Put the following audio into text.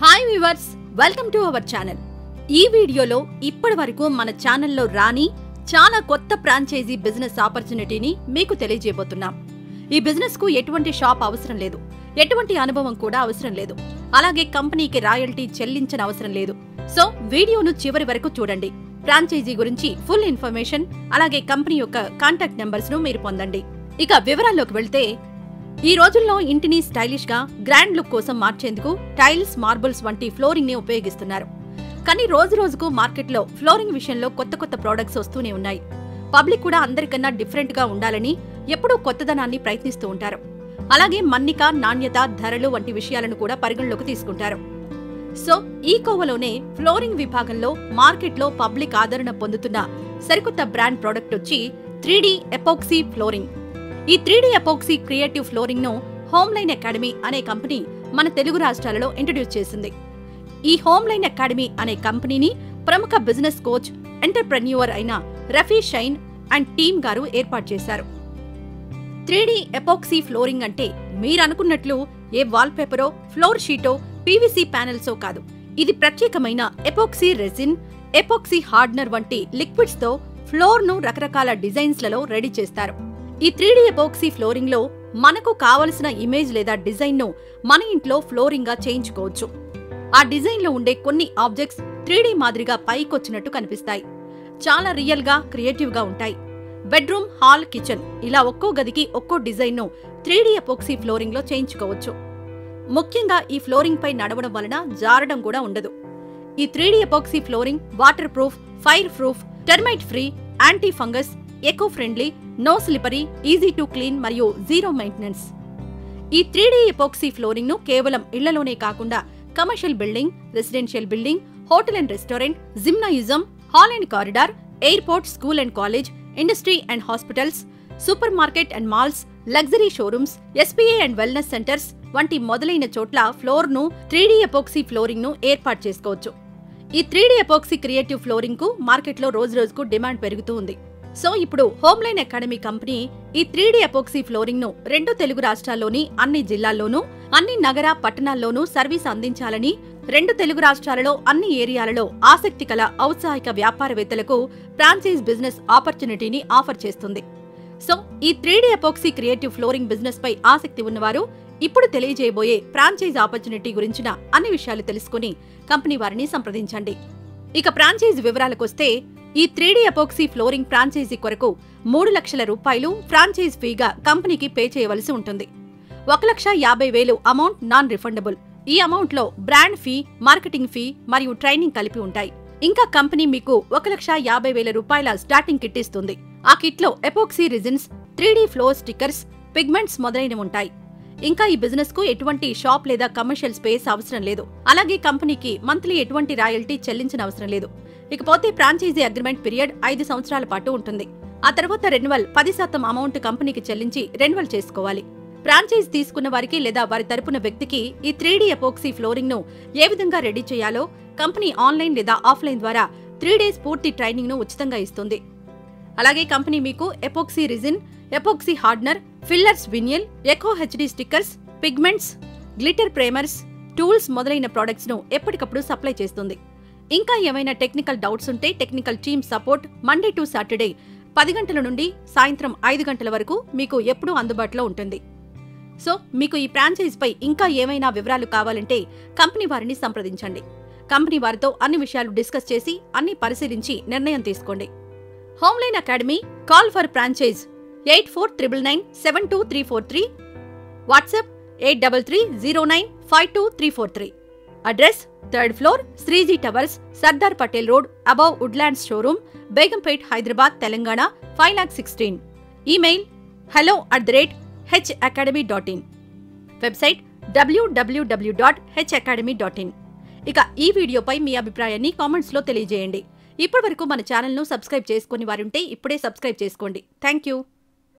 Hi viewers, welcome to our channel. ఈ వీడియోలో ఇప్పటి వరకు మన ఛానల్లో రాని చాలా కొత్త ఫ్రాంచైజీ బిజినెస్ ఆపర్చునిటీని మీకు తెలియజేయబోతున్నాం. ఈ బిజినెస్ కు ఎటువంటి షాప్ అవసరం లేదు, ఎటువంటి అనుభవం కూడా అవసరం లేదు, అలాగే కంపెనీకి రాయల్టీ చెల్లించిన అవసరం లేదు. సో వీడియోను చివరి వరకు చూడండి. ఫ్రాంచైజీ గురించి ఫుల్ ఇన్ఫర్మేషన్ అలాగే కంపెనీ యొక్క కాంటాక్ట్ నెంబర్స్ ను మీరు పొందండి. ఇక వివరాల్లోకి వెళ్తే, ఈ రోజుల్లో ఇంటిని స్టైలిష్ గా గ్రాండ్ లుక్ కోసం మార్చేందుకు టైల్స్, మార్బుల్స్ వంటి ఫ్లోరింగ్ ని ఉపయోగిస్తున్నారు. కానీ రోజు రోజుకు మార్కెట్లో ఫ్లోరింగ్ విషయంలో కొత్త కొత్త ప్రొడక్ట్స్ వస్తూనే ఉన్నాయి. పబ్లిక్ కూడా అందరికన్నా డిఫరెంట్ గా ఉండాలని ఎప్పుడూ కొత్తదనాన్ని ప్రయత్నిస్తూ ఉంటారు. అలాగే మన్నిక, నాణ్యత, ధరలు వంటి విషయాలను కూడా పరిగణలోకి తీసుకుంటారు. సో ఈ కోవలోనే ఫ్లోరింగ్ విభాగంలో మార్కెట్లో పబ్లిక్ ఆదరణ పొందుతున్న సరికొత్త బ్రాండ్ ప్రొడక్ట్ వచ్చి 3D ఎపోక్సీ ఫ్లోరింగ్. ఈ 3D ఎపోక్సీ క్రియేటివ్ ఫ్లోరింగ్ ను హోమ్లైన్ అకాడమీ అనే కంపెనీ మన తెలుగు రాష్ట్రాలలో ఇంట్రడ్యూస్ చేసింది. ఈ హోమ్లైన్ అకాడమీ అనే కంపెనీని ప్రముఖ బిజినెస్ కోచ్, ఎంటర్‌ప్రెన్యూర్ అయిన రఫీ షైన్ అండ్ టీమ్ గారు ఏర్పాటు చేశారు. 3D ఎపోక్సీ ఫ్లోరింగ్ అంటే మీరనుకున్నట్లు ఏ వాల్ పేపరో, ఫ్లోర్ షీటో, పీవీసీ ప్యానెల్సో కాదు. ఇది ప్రత్యేకమైన ఎపోక్సీ రెసిన్, ఎపోక్సీ హార్డనర్ వంటి లిక్విడ్స్ తో ఫ్లోర్ ను రకరకాల డిజైన్స్ లలో రెడీ చేస్తారు. ఈ 3D ఎపోక్సీ ఫ్లోరింగ్ లో మనకు కావలసిన ఇమేజ్ లేదా డిజైన్ ను మన ఇంట్లో ఫ్లోరింగ్ గా చేయించుకోవచ్చు. ఆ డిజైన్ లో ఉండే కొన్ని ఆబ్జెక్ట్స్ 3D మాదిరిగా పైకొచ్చినట్టు కనిపిస్తాయి. చాలా రియల్ గా, క్రియేటివ్ గా ఉంటాయి. బెడ్రూమ్, హాల్, కిచెన్ ఇలా ఒక్కో గదికి ఒక్కో డిజైన్ ను 3D ఎపోక్సీ ఫ్లోరింగ్ లో చేయించుకోవచ్చు. ముఖ్యంగా ఈ ఫ్లోరింగ్ పై నడవడం వలన జారడం కూడా ఉండదు. ఈ 3D epoxy flooring water proof, fire proof, termite free, anti fungus, eco friendly, no slippery, easy to clean మరియు జీరో మెయింటెనెన్స్. ఈ 3D ఎపోక్సీ ఫ్లోరింగ్ ను కేవలం ఇళ్లలోనే కాకుండా commercial building, residential building, hotel and restaurant, gymnasium, hall and corridor, airport, school and college, industry and hospitals, super market and malls, luxury showrooms, SPA and wellness centres వంటి మొదలైన చోట్ల floor ను 3D epoxy flooring ను ఏర్పాటు చేసుకోవచ్చు. ఈ 3D epoxy creative flooring కు మార్కెట్లో రోజు రోజుకు డిమాండ్ పెరుగుతూ ఉంది. సో ఇప్పుడు హోమ్లైన్ అకాడమీ కంపెనీ ఈ 3D ఎపోక్సీ ఫ్లోరింగ్ ను 2 తెలుగు రాష్ట్రాల్లోని అన్ని జిల్లాల్లోనూ, అన్ని నగర పట్టణాల్లోనూ సర్వీస్ అందించాలని 2 తెలుగు రాష్ట్రాలలో అన్ని ఏరియాలలో ఆసక్తి కల ఔత్సాహిక వ్యాపారవేత్తలకు ఫ్రాంచైజ్ బిజినెస్ ఆపర్చునిటీని ఆఫర్ చేస్తుంది. సో ఈ 3D epoxy creative flooring business పై ఆసక్తి ఉన్నవారు ఇప్పుడు తెలియజేయబోయే ఫ్రాంచైజ్ ఆపర్చునిటీ గురించిన అన్ని విషయాలు తెలుసుకుని కంపెనీ వారిని సంప్రదించండి. ఇక ఫ్రాంచైజ్ వివరాలకొస్తే, ఈ 3D ఎపోక్సీ ఫ్లోరింగ్ ఫ్రాంచైజీ కొరకు 3 లక్షల రూపాయలు ఫ్రాంచైజ్ ఫీగా కంపెనీకి పే చేయవలసి ఉంటుంది. 1,50,000 అమౌంట్ నాన్ రిఫండబుల్. ఈ అమౌంట్ లో బ్రాండ్ ఫీ, మార్కెటింగ్ ఫీ మరియు ట్రైనింగ్ కలిపి ఉంటాయి. ఇంకా కంపెనీ మీకు 1,50,000 రూపాయల స్టార్టింగ్ కిట్ ఇస్తుంది. ఆ కిట్ లో epoxy resins, 3D floor stickers, pigments మొదలైనవి ఉంటాయి. ఇంకా ఈ బిజినెస్ కు ఎటువంటి షాప్ లేదా కమర్షియల్ స్పేస్ అవసరం లేదు. అలాగే కంపెనీకి మంత్లీ ఎటువంటి రాయల్టీ చెల్లించిన అవసరం లేదు. ఇకపోతే ఫ్రాంచైజీ అగ్రిమెంట్ పీరియడ్ 5 సంవత్సరాల పాటు ఉంటుంది. ఆ తర్వాత రెన్యువల్ 10% అమౌంట్ కంపెనీకి చెల్లించి రెన్యువల్ చేసుకోవాలి. ఫ్రాంచైజ్ తీసుకున్న వారికి లేదా వారి తరపున వ్యక్తికి ఈ 3D ఎపోక్సీ ఫ్లోరింగ్ ను ఏ విధంగా రెడీ చేయాలో కంపెనీ ఆన్లైన్ లేదా ఆఫ్లైన్ ద్వారా 3 డేస్ పూర్తి ట్రైనింగ్ ను ఉచితంగా ఇస్తుంది. అలాగే కంపెనీ మీకు epoxy resin, epoxy hardener, fillers, vinyl, eco HD stickers, pigments, glitter primers, tools మొదలైన ప్రొడక్ట్స్ ను ఎప్పటికప్పుడు సప్లై చేస్తుంది. ఇంకా ఏమైనా టెక్నికల్ డౌట్స్ ఉంటే technical team support Monday to Saturday 10 గంటల నుండి సాయంత్రం 5 గంటల వరకు మీకు ఎప్పుడూ అందుబాటులో ఉంటుంది. సో మీకు ఈ ఫ్రాంచైజ్ పై ఇంకా ఏమైనా వివరాలు కావాలంటే కంపెనీ వారిని సంప్రదించండి. కంపెనీ వారితో అన్ని విషయాలు డిస్కస్ చేసి అన్ని పరిశీలించి నిర్ణయం తీసుకోండి. Homeline academy, call for franchise 8499722343, WhatsApp 8330952343. Address 3rd floor, Shreeji towers, Sardar Patel road, above Woodlands showroom, Begumpet, Hyderabad, Telangana 5,16,000. Email hello@hacademy.in. Website www.hacademy.in. ఇక ఈ వీడియోపై మీ అభిప్రాయాన్ని కామెంట్స్ లో తెలియజేయండి. ఇప్పటివరకు మన ఛానల్ ను సబ్స్క్రైబ్ చేసుకుని వారుంటే ఇప్పుడే సబ్స్క్రైబ్ చేసుకోండి. Thank you.